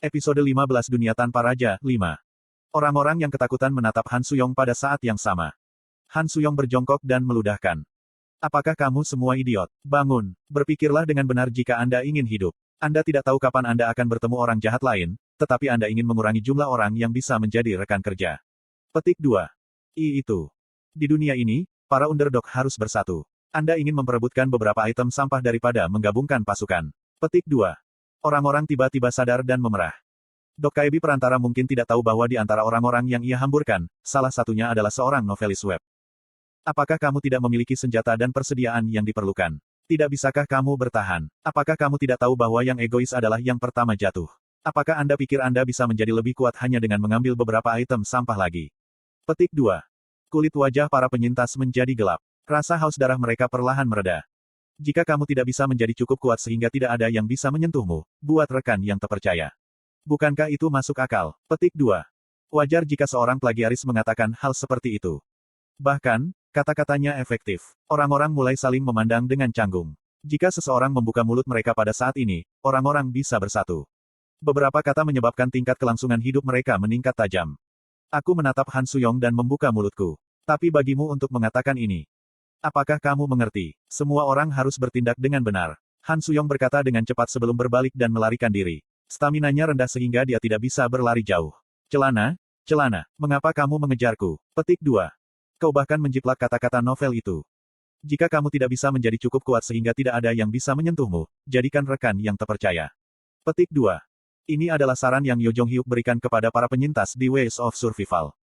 Episode 15 Dunia Tanpa Raja, 5. Orang-orang yang ketakutan menatap Han Suyong pada saat yang sama. Han Suyong berjongkok dan meludahkan. Apakah kamu semua idiot? Bangun, berpikirlah dengan benar jika Anda ingin hidup. Anda tidak tahu kapan Anda akan bertemu orang jahat lain, tetapi Anda ingin mengurangi jumlah orang yang bisa menjadi rekan kerja. Petik 2. Itu. Di dunia ini, para underdog harus bersatu. Anda ingin memperebutkan beberapa item sampah daripada menggabungkan pasukan. Petik 2. Orang-orang tiba-tiba sadar dan memerah. Dok Kaibi perantara mungkin tidak tahu bahwa di antara orang-orang yang ia hamburkan, salah satunya adalah seorang novelis web. Apakah kamu tidak memiliki senjata dan persediaan yang diperlukan? Tidak bisakah kamu bertahan? Apakah kamu tidak tahu bahwa yang egois adalah yang pertama jatuh? Apakah Anda pikir Anda bisa menjadi lebih kuat hanya dengan mengambil beberapa item sampah lagi? Petik 2. Kulit wajah para penyintas menjadi gelap. Rasa haus darah mereka perlahan mereda. Jika kamu tidak bisa menjadi cukup kuat sehingga tidak ada yang bisa menyentuhmu, buat rekan yang terpercaya. Bukankah itu masuk akal? Petik 2. Wajar jika seorang plagiaris mengatakan hal seperti itu. Bahkan, kata-katanya efektif. Orang-orang mulai saling memandang dengan canggung. Jika seseorang membuka mulut mereka pada saat ini, orang-orang bisa bersatu. Beberapa kata menyebabkan tingkat kelangsungan hidup mereka meningkat tajam. Aku menatap Han Suyong dan membuka mulutku. Tapi bagimu untuk mengatakan ini. Apakah kamu mengerti? Semua orang harus bertindak dengan benar. Han Suyong berkata dengan cepat sebelum berbalik dan melarikan diri. Staminanya rendah sehingga dia tidak bisa berlari jauh. Celana, mengapa kamu mengejarku? Petik 2. Kau bahkan menjiplak kata-kata novel itu. Jika kamu tidak bisa menjadi cukup kuat sehingga tidak ada yang bisa menyentuhmu, jadikan rekan yang terpercaya. Petik 2. Ini adalah saran yang Yo Jong-hyuk berikan kepada para penyintas di Ways of Survival.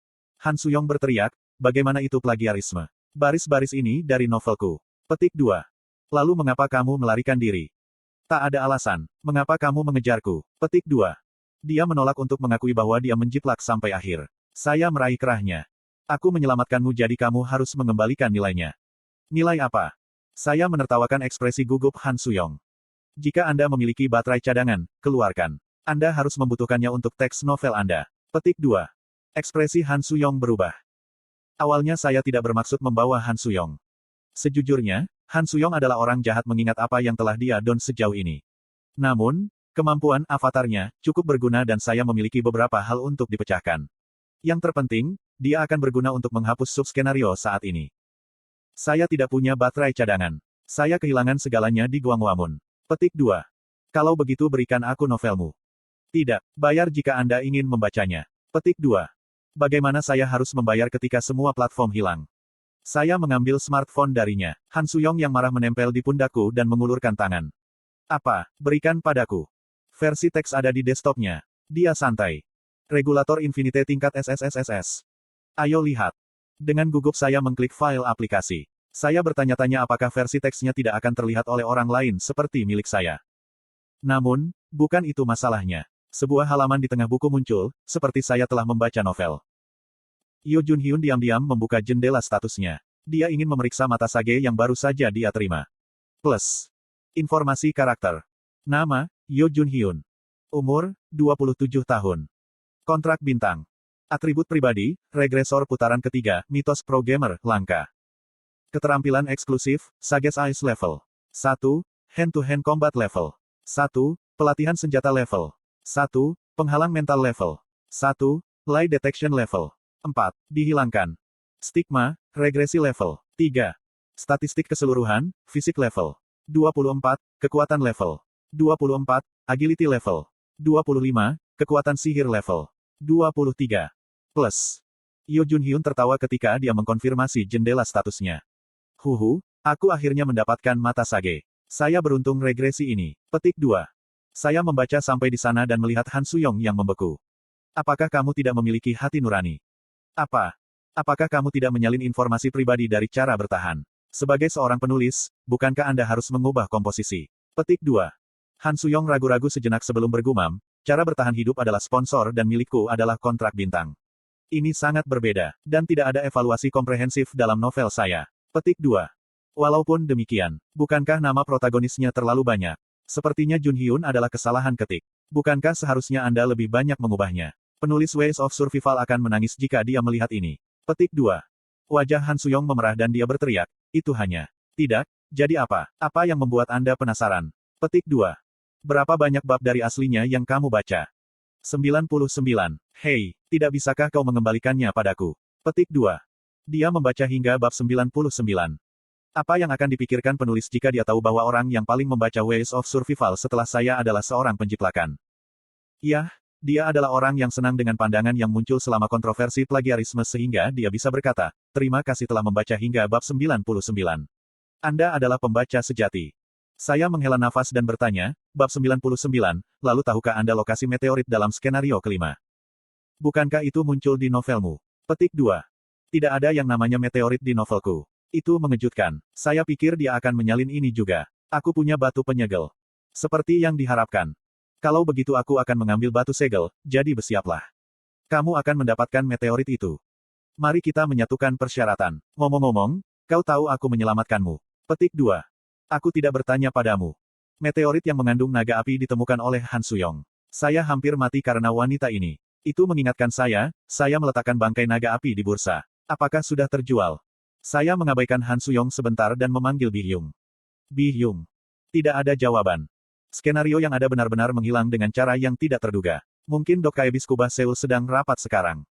Han Suyong berteriak, bagaimana itu plagiarisme? Baris-baris ini dari novelku. Petik 2. Lalu mengapa kamu melarikan diri? Tak ada alasan. Mengapa kamu mengejarku? Petik 2. Dia menolak untuk mengakui bahwa dia menjiplak sampai akhir. Saya meraih kerahnya. Aku menyelamatkanmu jadi kamu harus mengembalikan nilainya. Nilai apa? Saya menertawakan ekspresi gugup Han Suyong. Jika Anda memiliki baterai cadangan, keluarkan. Anda harus membutuhkannya untuk teks novel Anda. Petik 2. Ekspresi Han Suyong berubah. Awalnya saya tidak bermaksud membawa Han Suyong. Sejujurnya, Han Suyong adalah orang jahat mengingat apa yang telah dia don sejauh ini. Namun, kemampuan avatarnya cukup berguna dan saya memiliki beberapa hal untuk dipecahkan. Yang terpenting, dia akan berguna untuk menghapus subskenario saat ini. Saya tidak punya baterai cadangan. Saya kehilangan segalanya di Guangwamun. Petik 2. Kalau begitu berikan aku novelmu. Tidak, bayar jika Anda ingin membacanya. Petik 2. Bagaimana saya harus membayar ketika semua platform hilang? Saya mengambil smartphone darinya. Han Suyong yang marah menempel di pundakku dan mengulurkan tangan. Apa? Berikan padaku. Versi teks ada di desktopnya. Dia santai. Regulator Infinite tingkat SSSSS. Ayo lihat. Dengan gugup saya mengklik file aplikasi. Saya bertanya-tanya apakah versi teksnya tidak akan terlihat oleh orang lain seperti milik saya. Namun, bukan itu masalahnya. Sebuah halaman di tengah buku muncul, seperti saya telah membaca novel. Yo Jun-hyun diam-diam membuka jendela statusnya. Dia ingin memeriksa mata Sage yang baru saja dia terima. Plus. Informasi karakter. Nama, Yo Jun-hyun. Umur, 27 tahun. Kontrak bintang. Atribut pribadi, regresor putaran ketiga, mitos pro gamer, langka. Keterampilan eksklusif, Sage's Eyes level 1, hand-to-hand combat level 1, pelatihan senjata level 1, penghalang mental level 1, lie detection level 4, dihilangkan. Stigma, regresi level 3. Statistik keseluruhan, fisik level 24, kekuatan level 24, agility level 25, kekuatan sihir level 23. Plus. Yo Jun-hyun tertawa ketika dia mengkonfirmasi jendela statusnya. Aku akhirnya mendapatkan mata Sage. Saya beruntung regresi ini. Petik 2. Saya membaca sampai di sana dan melihat Han Suyong yang membeku. Apakah kamu tidak memiliki hati nurani? Apakah kamu tidak menyalin informasi pribadi dari cara bertahan? Sebagai seorang penulis, bukankah Anda harus mengubah komposisi? Petik 2. Han Suyong ragu-ragu sejenak sebelum bergumam, cara bertahan hidup adalah sponsor dan milikku adalah kontrak bintang. Ini sangat berbeda, dan tidak ada evaluasi komprehensif dalam novel saya. Petik 2. Walaupun demikian, bukankah nama protagonisnya terlalu banyak? Sepertinya Jun-hyun adalah kesalahan ketik. Bukankah seharusnya Anda lebih banyak mengubahnya? Penulis Ways of Survival akan menangis jika dia melihat ini. Petik 2. Wajah Han Suyong memerah dan dia berteriak, itu hanya. Tidak, jadi apa? Apa yang membuat Anda penasaran? Petik 2. Berapa banyak bab dari aslinya yang kamu baca? 99. Hei, tidak bisakah kau mengembalikannya padaku? Petik 2. Dia membaca hingga bab 99. Apa yang akan dipikirkan penulis jika dia tahu bahwa orang yang paling membaca Ways of Survival setelah saya adalah seorang penjiplakan? Yah, dia adalah orang yang senang dengan pandangan yang muncul selama kontroversi plagiarisme sehingga dia bisa berkata, terima kasih telah membaca hingga bab 99. Anda adalah pembaca sejati. Saya menghela nafas dan bertanya, bab 99, lalu tahukah Anda lokasi meteorit dalam skenario kelima? Bukankah itu muncul di novelmu? Petik 2. Tidak ada yang namanya meteorit di novelku. Itu mengejutkan. Saya pikir dia akan menyalin ini juga. Aku punya batu penyegel. Seperti yang diharapkan. Kalau begitu aku akan mengambil batu segel, jadi bersiaplah. Kamu akan mendapatkan meteorit itu. Mari kita menyatukan persyaratan. Ngomong-ngomong, kau tahu aku menyelamatkanmu. Petik 2. Aku tidak bertanya padamu. Meteorit yang mengandung naga api ditemukan oleh Han Suyong. Saya hampir mati karena wanita ini. Itu mengingatkan saya meletakkan bangkai naga api di bursa. Apakah sudah terjual? Saya mengabaikan Han Suyong sebentar dan memanggil Bi Hyung. Bi Hyung. Tidak ada jawaban. Skenario yang ada benar-benar menghilang dengan cara yang tidak terduga. Mungkin Dok Kaebis Kubah Seoul sedang rapat sekarang.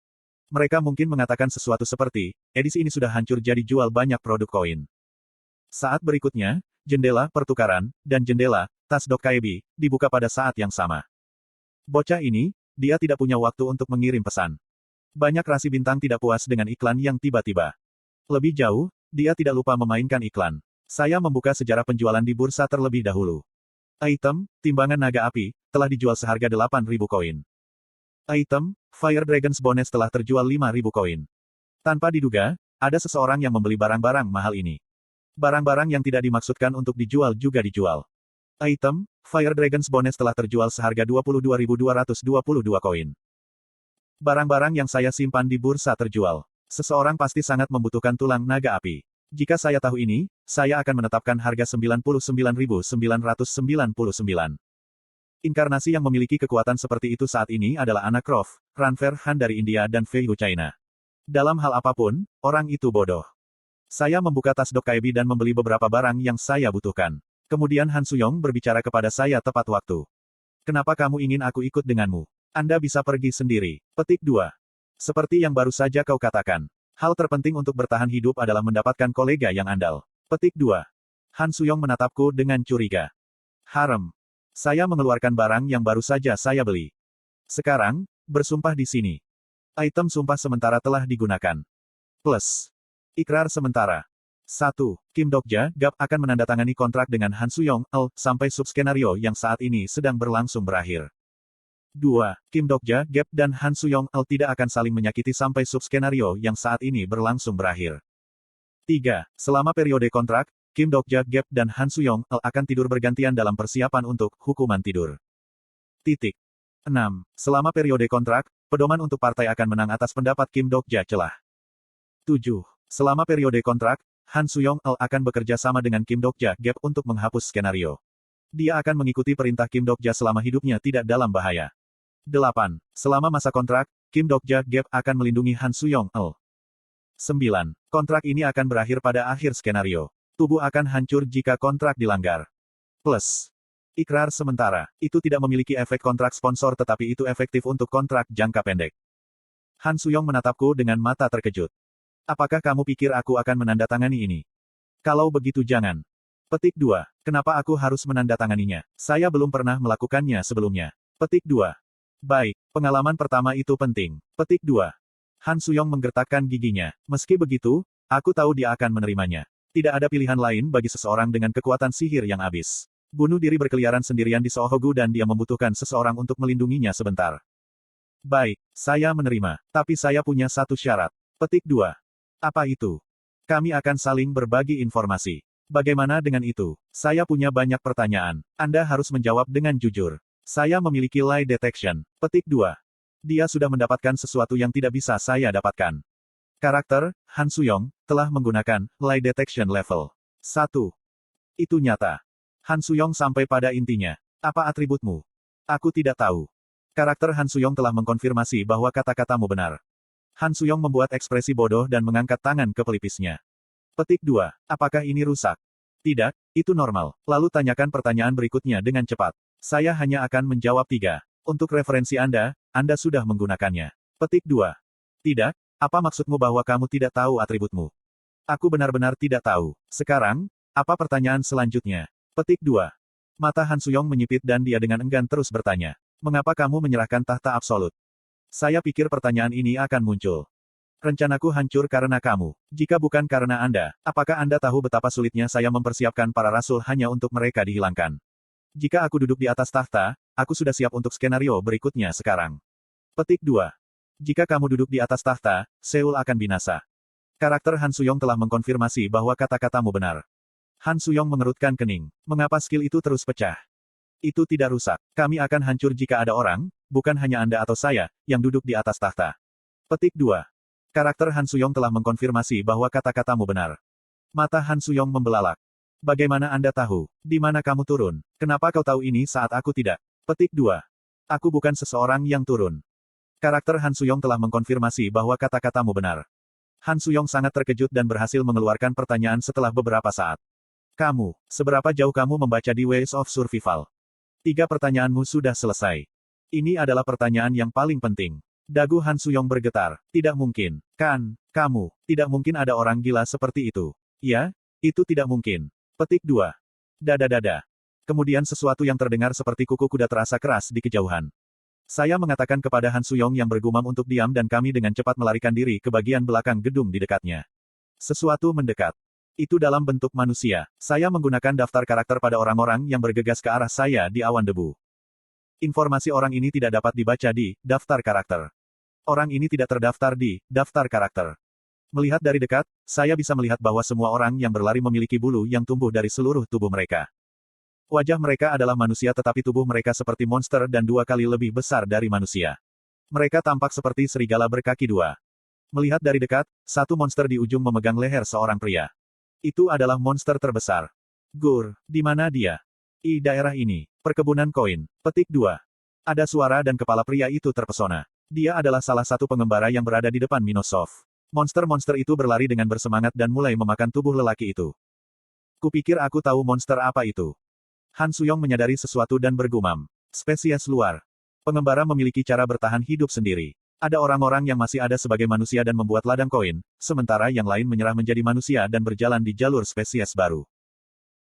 Mereka mungkin mengatakan sesuatu seperti, edisi ini sudah hancur jadi jual banyak produk koin. Saat berikutnya, jendela pertukaran, dan jendela tas Dok Kaebi dibuka pada saat yang sama. Bocah ini, dia tidak punya waktu untuk mengirim pesan. Banyak rasi bintang tidak puas dengan iklan yang tiba-tiba. Lebih jauh, dia tidak lupa memainkan iklan. Saya membuka sejarah penjualan di bursa terlebih dahulu. Item, timbangan naga api, telah dijual seharga 8.000 koin. Item, Fire Dragon's Bonus telah terjual 5.000 koin. Tanpa diduga, ada seseorang yang membeli barang-barang mahal ini. Barang-barang yang tidak dimaksudkan untuk dijual juga dijual. Item, Fire Dragon's Bonus telah terjual seharga 22.222 koin. Barang-barang yang saya simpan di bursa terjual. Seseorang pasti sangat membutuhkan tulang naga api. Jika saya tahu ini, saya akan menetapkan harga 99.999. Inkarnasi yang memiliki kekuatan seperti itu saat ini adalah anak Croft, Ranver Han dari India dan Fei Hu China. Dalam hal apapun, orang itu bodoh. Saya membuka tas Dok Kaebi dan membeli beberapa barang yang saya butuhkan. Kemudian Han Suyong berbicara kepada saya tepat waktu. Kenapa kamu ingin aku ikut denganmu? Anda bisa pergi sendiri. Petik 2. Seperti yang baru saja kau katakan. Hal terpenting untuk bertahan hidup adalah mendapatkan kolega yang andal. Petik 2. Han Suyong menatapku dengan curiga. Harem. Saya mengeluarkan barang yang baru saja saya beli. Sekarang, bersumpah di sini. Item sumpah sementara telah digunakan. Plus. Ikrar sementara. 1. Kim Dokja, Gap akan menandatangani kontrak dengan Han Suyong, sampai subskenario yang saat ini sedang berlangsung berakhir. 2. Kim Dokja, Gap dan Han Suyong, tidak akan saling menyakiti sampai subskenario yang saat ini berlangsung berakhir. 3. Selama periode kontrak, Kim Dokja, Gap dan Han Suyong, akan tidur bergantian dalam persiapan untuk hukuman tidur. Titik. 6. Selama periode kontrak, pedoman untuk partai akan menang atas pendapat Kim Dokja celah. 7. Selama periode kontrak, Han Suyong, akan bekerja sama dengan Kim Dokja, Gap untuk menghapus skenario. Dia akan mengikuti perintah Kim Dokja selama hidupnya tidak dalam bahaya. 8. Selama masa kontrak, Kim Dokja, Gap akan melindungi Han Suyong, 9. Kontrak ini akan berakhir pada akhir skenario. Tubuh akan hancur jika kontrak dilanggar. Plus. Ikrar sementara. Itu tidak memiliki efek kontrak sponsor tetapi itu efektif untuk kontrak jangka pendek. Han Suyong menatapku dengan mata terkejut. Apakah kamu pikir aku akan menandatangani ini? Kalau begitu jangan. Petik 2. Kenapa aku harus menandatanganinya? Saya belum pernah melakukannya sebelumnya. Petik 2. Baik, pengalaman pertama itu penting. Petik 2. Han Suyong menggertakkan giginya. Meski begitu, aku tahu dia akan menerimanya. Tidak ada pilihan lain bagi seseorang dengan kekuatan sihir yang abis. Bunuh diri berkeliaran sendirian di Sohogu dan dia membutuhkan seseorang untuk melindunginya sebentar. Baik, saya menerima. Tapi saya punya satu syarat. Petik 2. Apa itu? Kami akan saling berbagi informasi. Bagaimana dengan itu? Saya punya banyak pertanyaan. Anda harus menjawab dengan jujur. Saya memiliki lie detection. Petik 2. Dia sudah mendapatkan sesuatu yang tidak bisa saya dapatkan. Karakter, Han Suyong, telah menggunakan lie detection level 1. Itu nyata. Han Suyong sampai pada intinya. Apa atributmu? Aku tidak tahu. Karakter Han Suyong telah mengkonfirmasi bahwa kata-katamu benar. Han Suyong membuat ekspresi bodoh dan mengangkat tangan ke pelipisnya. Petik 2. Apakah ini rusak? Tidak, itu normal. Lalu tanyakan pertanyaan berikutnya dengan cepat. Saya hanya akan menjawab 3. Untuk referensi Anda sudah menggunakannya. Petik 2. Tidak, apa maksudmu bahwa kamu tidak tahu atributmu? Aku benar-benar tidak tahu. Sekarang, apa pertanyaan selanjutnya? Petik 2. Mata Han Suyong menyipit dan dia dengan enggan terus bertanya. Mengapa kamu menyerahkan tahta absolut? Saya pikir pertanyaan ini akan muncul. Rencanaku hancur karena kamu. Jika bukan karena Anda, apakah Anda tahu betapa sulitnya saya mempersiapkan para rasul hanya untuk mereka dihilangkan? Jika aku duduk di atas tahta, aku sudah siap untuk skenario berikutnya sekarang. Petik 2. Jika kamu duduk di atas tahta, Seoul akan binasa. Karakter Han Suyong telah mengkonfirmasi bahwa kata-katamu benar. Han Suyong mengerutkan kening. Mengapa skill itu terus pecah? Itu tidak rusak. Kami akan hancur jika ada orang, bukan hanya Anda atau saya, yang duduk di atas tahta. Petik 2. Karakter Han Suyong telah mengkonfirmasi bahwa kata-katamu benar. Mata Han Suyong membelalak. Bagaimana Anda tahu? Di mana kamu turun? Kenapa kau tahu ini saat aku tidak? Petik 2. Aku bukan seseorang yang turun. Karakter Han Suyong telah mengkonfirmasi bahwa kata-katamu benar. Han Suyong sangat terkejut dan berhasil mengeluarkan pertanyaan setelah beberapa saat. Kamu, seberapa jauh kamu membaca di Ways of Survival? 3 pertanyaanmu sudah selesai. Ini adalah pertanyaan yang paling penting. Dagu Han Suyong bergetar. Tidak mungkin. Kan, kamu. Tidak mungkin ada orang gila seperti itu. Ya, itu tidak mungkin. Petik 2. Dada. Kemudian sesuatu yang terdengar seperti kuku kuda terasa keras di kejauhan. Saya mengatakan kepada Han Suyong yang bergumam untuk diam dan kami dengan cepat melarikan diri ke bagian belakang gedung di dekatnya. Sesuatu mendekat. Itu dalam bentuk manusia. Saya menggunakan daftar karakter pada orang-orang yang bergegas ke arah saya di awan debu. Informasi orang ini tidak dapat dibaca di daftar karakter. Orang ini tidak terdaftar di daftar karakter. Melihat dari dekat, saya bisa melihat bahwa semua orang yang berlari memiliki bulu yang tumbuh dari seluruh tubuh mereka. Wajah mereka adalah manusia tetapi tubuh mereka seperti monster dan 2 kali lebih besar dari manusia. Mereka tampak seperti serigala berkaki 2. Melihat dari dekat, satu monster di ujung memegang leher seorang pria. Itu adalah monster terbesar. Gur, di mana dia? Di daerah ini. Perkebunan koin. Petik 2. Ada suara dan kepala pria itu terpesona. Dia adalah salah satu pengembara yang berada di depan Minosoft. Monster-monster itu berlari dengan bersemangat dan mulai memakan tubuh lelaki itu. Kupikir aku tahu monster apa itu. Han Suyong menyadari sesuatu dan bergumam. Spesies luar. Pengembara memiliki cara bertahan hidup sendiri. Ada orang-orang yang masih ada sebagai manusia dan membuat ladang koin, sementara yang lain menyerah menjadi manusia dan berjalan di jalur spesies baru.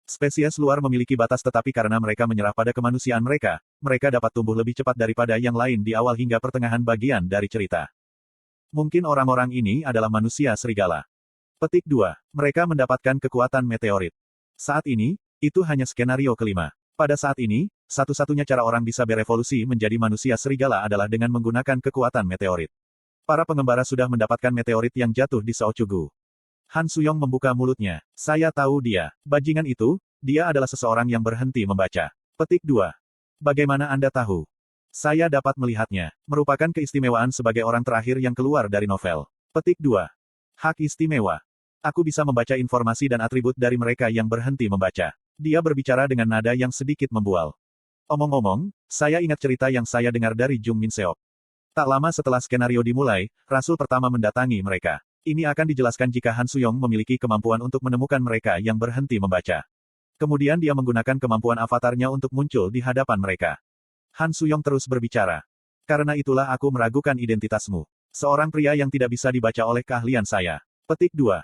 Spesies luar memiliki batas tetapi karena mereka menyerah pada kemanusiaan mereka, mereka dapat tumbuh lebih cepat daripada yang lain di awal hingga pertengahan bagian dari cerita. Mungkin orang-orang ini adalah manusia serigala. Petik 2. Mereka mendapatkan kekuatan meteorit. Saat ini, itu hanya skenario kelima. Pada saat ini, satu-satunya cara orang bisa berevolusi menjadi manusia serigala adalah dengan menggunakan kekuatan meteorit. Para pengembara sudah mendapatkan meteorit yang jatuh di Shaochugu. Han Suyong membuka mulutnya. Saya tahu dia. Bajingan itu, dia adalah seseorang yang berhenti membaca. Petik 2. Bagaimana Anda tahu? Saya dapat melihatnya. Merupakan keistimewaan sebagai orang terakhir yang keluar dari novel. Petik 2. Hak istimewa. Aku bisa membaca informasi dan atribut dari mereka yang berhenti membaca. Dia berbicara dengan nada yang sedikit membual. Omong-omong, saya ingat cerita yang saya dengar dari Jung Min Seok. Tak lama setelah skenario dimulai, Rasul pertama mendatangi mereka. Ini akan dijelaskan jika Han Suyong memiliki kemampuan untuk menemukan mereka yang berhenti membaca. Kemudian dia menggunakan kemampuan avatarnya untuk muncul di hadapan mereka. Han Suyong terus berbicara. Karena itulah aku meragukan identitasmu. Seorang pria yang tidak bisa dibaca oleh keahlian saya. Petik 2.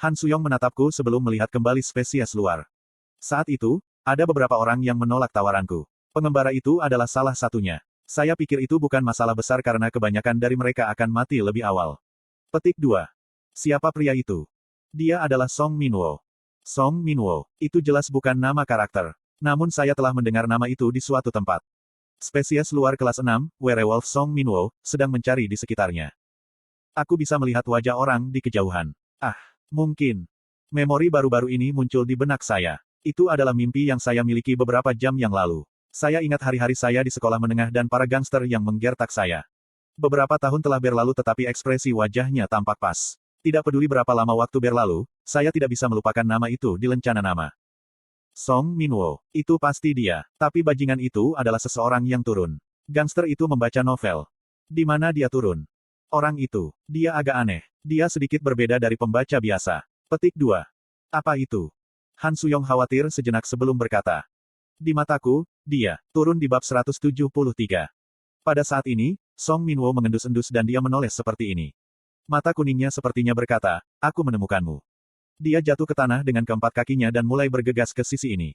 Han Suyong menatapku sebelum melihat kembali spesies luar. Saat itu, ada beberapa orang yang menolak tawaranku. Pengembara itu adalah salah satunya. Saya pikir itu bukan masalah besar karena kebanyakan dari mereka akan mati lebih awal. Petik 2. Siapa pria itu? Dia adalah Song Minwo. Song Minwo. Itu jelas bukan nama karakter. Namun saya telah mendengar nama itu di suatu tempat. Spesies luar kelas 6, Werewolf Song Minwo, sedang mencari di sekitarnya. Aku bisa melihat wajah orang di kejauhan. Ah, mungkin. Memori baru-baru ini muncul di benak saya. Itu adalah mimpi yang saya miliki beberapa jam yang lalu. Saya ingat hari-hari saya di sekolah menengah dan para gangster yang menggertak saya. Beberapa tahun telah berlalu tetapi ekspresi wajahnya tampak pas. Tidak peduli berapa lama waktu berlalu, saya tidak bisa melupakan nama itu di lencana nama. Song Minwo. Itu pasti dia. Tapi bajingan itu adalah seseorang yang turun. Gangster itu membaca novel. Di mana dia turun? Orang itu. Dia agak aneh. Dia sedikit berbeda dari pembaca biasa. Petik 2. Apa itu? Han Suyong khawatir sejenak sebelum berkata. Di mataku, dia turun di bab 173. Pada saat ini, Song Minwo mengendus-endus dan dia menoleh seperti ini. Mata kuningnya sepertinya berkata, aku menemukanmu. Dia jatuh ke tanah dengan keempat kakinya dan mulai bergegas ke sisi ini.